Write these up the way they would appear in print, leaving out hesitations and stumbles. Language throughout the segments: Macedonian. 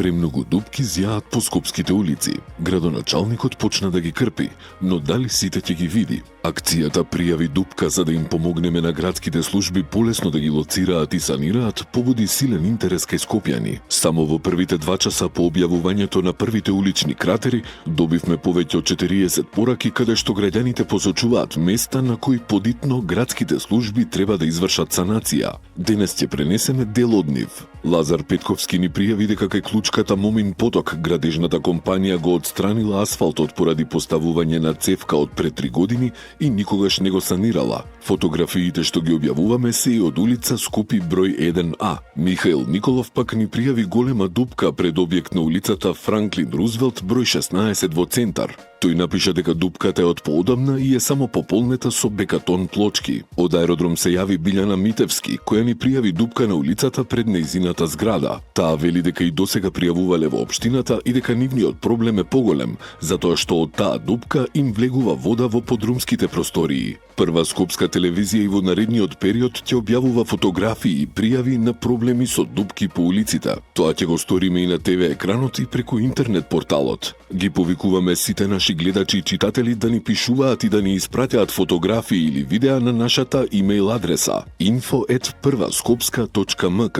Премногу дупки зјаат по скопските улици. Градоначалникот почна да ги крпи, но дали сите ќе ги види? Акцијата пријави дупка за да им помогнеме на градските служби полесно да ги лоцираат и санираат, побуди силен интерес кај скопјани. Само во првите 2 часа по објавувањето на првите улични кратери добивме повеќе од 40 пораки каде што граѓаните посочуваат места на кои подитно градските служби треба да извршат санација. Денес ќе пренесеме дел од нив. Лазар Петковски ни пријави дека кај Клучката Момин поток градежната компанија го отстранила асфалтот поради поставување на цевка од пред 3 години и никогаш не го санирала. Фотографиите што ги објавуваме се и од улица Скопи број 1А. Михаил Николов пак ни пријави голема дупка пред објект на улицата Франклин Рузвелт број 16 во центар. Тој напиша дека дупката е од поодамна и е само пополнета со бекатон плочки. Од аеродром се јави Билјана Митевски, која ни пријави дупка на улицата пред нејзината зграда. Таа вели дека и досега пријавувале во општината и дека нивниот проблем е поголем, затоа што од таа дупка им влегува вода во подрумските простории. Прва скопска телевизија и во наредниот период ќе објавува фотографии и пријави на проблеми со дупки по улиците. Тоа ќе го сториме и на ТВ екранот и преку интернет порталот. Ги повикуваме сите наши гледачи и читатели да ни пишуваат и да ни испратјаат фотографии или видеа на нашата имејл адреса info@prvaskopska.mk.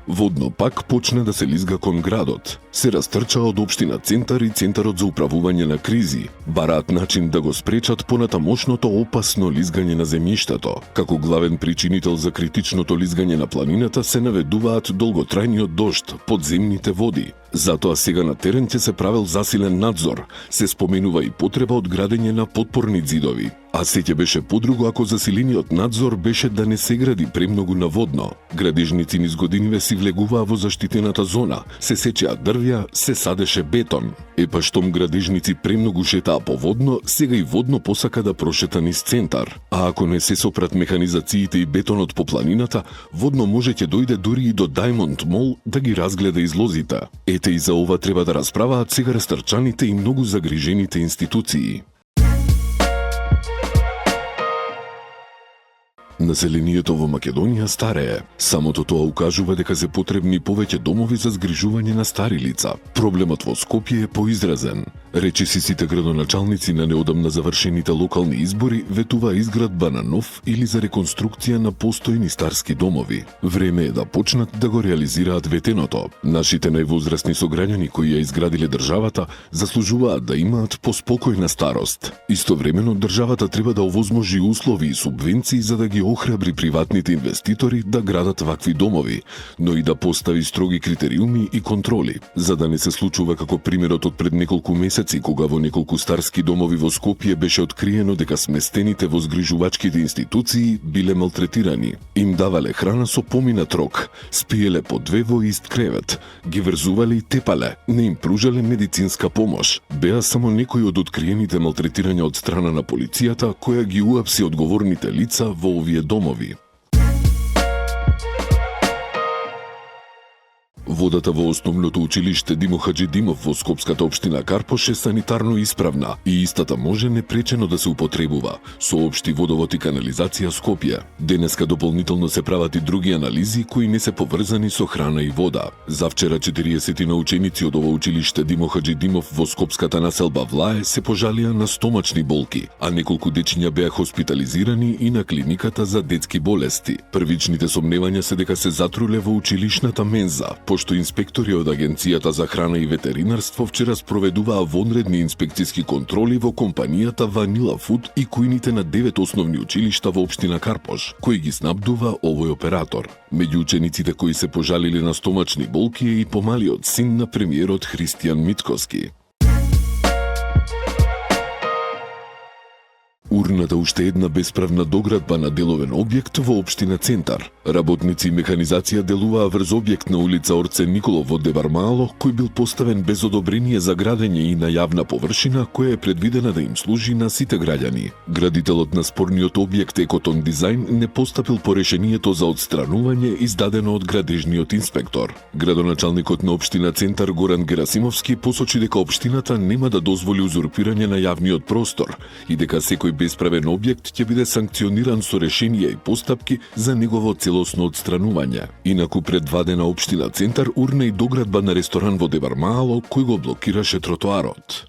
Водно пак почна да се лизга кон градот. Се растрча од општина Центар и Центарот за управување на кризи. Бараат начин да го спречат понатамошното опасно лизгање на земјиштето. Како главен причинител за критичното лизгање на планината се наведуваат долготрајниот дожд, подземните води. Затоа сега на терен ќе се правел засилен надзор. Се споменува и потреба од градење на подпорни ѕидови. А се ќе беше подруго ако засилениот надзор беше да не се гради премногу наводно. Градежници низ годиниве си влегуваа во заштитената зона, се сечеа дрвја, се садеше бетон. Епа штом градежници премногу шетаа по водно, сега и водно посака да прошета низ Центар. А ако не се сопрат механизациите и бетонот по планината, водно може ќе дојде дури и до Diamond Mall да ги разгледа излозите. Ете и за ова треба да расправаат сега растрчаните и многу загрижените институции. Населението во Македонија старее. Самото тоа укажува дека се потребни повеќе домови за згрижување на стари лица. Проблемот во Скопје е поизразен. Речиси сите градоначалници на неодамна завршените локални избори ветува изградба на нов или за реконструкција на постојни старски домови. Време е да почнат да го реализираат ветеното. Нашите највозрасни сограѓани кои ја изградиле државата заслужуваат да имаат поспокојна старост. Истовремено државата треба да овозможи услови и субвенции за да ги охрабри приватните инвеститори да градат вакви домови, но и да постави строги критериуми и контроли, за да не се случува како примерот од пред неколку месеци кога во неколку старски домови во Скопје беше откриено дека сместените во згрижувачките институции биле малтретирани. Им давале храна со поминат рок, спиеле по 2 во ист кревет, ги врзувале и тепале, не им пружале медицинска помош. Беа само некои од откриените малтретирања од страна на полицијата која ги уапси одговорните лица во овие домови. Водата во основното училиште Димо Хаџидимов во скопската општина Карпош е санитарно исправна и истата може непречено да се употребува, соопшти Водовод и канализација Скопје. Денеска дополнително се прават и други анализи кои не се поврзани со храна и вода. Завчера 40 на ученици од ова училиште Димо Хаџидимов во скопската населба Влае се пожалија на стомачни болки, а неколку дечиња беа хоспитализирани и на клиниката за детски болести. Првичните сомневања се дека се затруле во училишната менза, пошто инспектори од Агенцијата за храна и ветеринарство вчера спроведуваа вонредни инспекциски контроли во компанијата Vanilla Food и кујните на 9 основни училишта во општина Карпош, кои ги снабдува овој оператор. Меѓу учениците кои се пожалиле на стомачни болки е и помалиот син на премиерот Христијан Мицкоски. Урната уште една бесправна доградба на деловен објект во општина Центар. Работници и механизација делуваа врз објект на улица Орце Николов во Девармало, кој бил поставен без одобрение за градење и на јавна површина, која е предвидена да им служи на сите граѓани. Градителот на спорниот објект Екотон Дизајн не постапил по решението за отстранување издадено од градежниот инспектор. Градоначалникот на општина Центар Горан Герасимовски посочи дека општината нема да дозволи узурпирање на јавниот простор и дека секој бесправен пријавен објект ќе биде санкциониран со решенија и постапки за негово целосно отстранување. Инаку пред 2 дена општина Центар урна и доградба на ресторан во Дебармаало кој го блокираше тротоарот.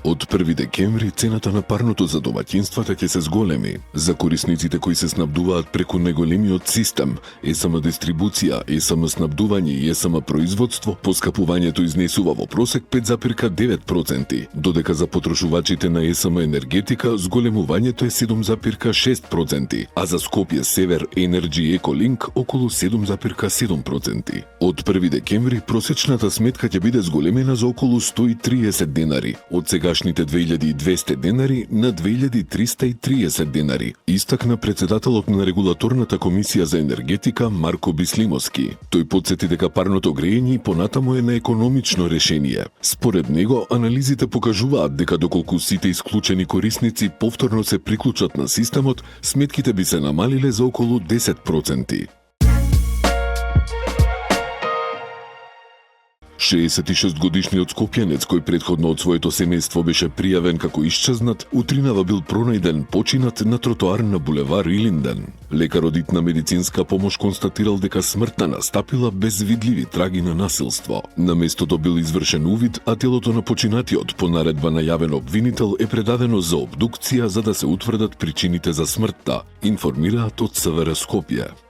Од 1 декември цената на парното за домаќинствата ќе се зголеми. За корисниците кои се снабдуваат преку најголемиот систем, ЕСМ дистрибуција, ЕСМ снабдување и ЕСМ производство, поскапувањето изнесува во просек 5,9%, додека за потрошувачите на ЕСМ енергетика зголемувањето е 7,6%, а за Скопје Север Energy Ecolink околу 7,7%. Од 1 декември просечната сметка ќе биде зголемена за околу 130 денари, од сегашните 2200 денари на 2330 денари, истакна председателот на регулаторната комисија за енергетика Марко Бислимовски. Тој потсети дека парното грејење и понатаму е најекономично решение. Според него, анализите покажуваат дека доколку сите исклучени корисници повторно се приклучат на системот, сметките би се намалиле за околу 10%. 66-годишниот скопјанец кој претходно од своето семејство беше пријавен како исчезнат, утринава бил пронајден починат на тротоар на булевар Илинден. Лекарот на медицинска помош констатирал дека смртта настапила без видливи траги на насилство. На местото бил извршен увид, а телото на починатиот по наредба на јавен обвинител е предадено за обдукција за да се утврдат причините за смртта, информираат од СВР Скопје.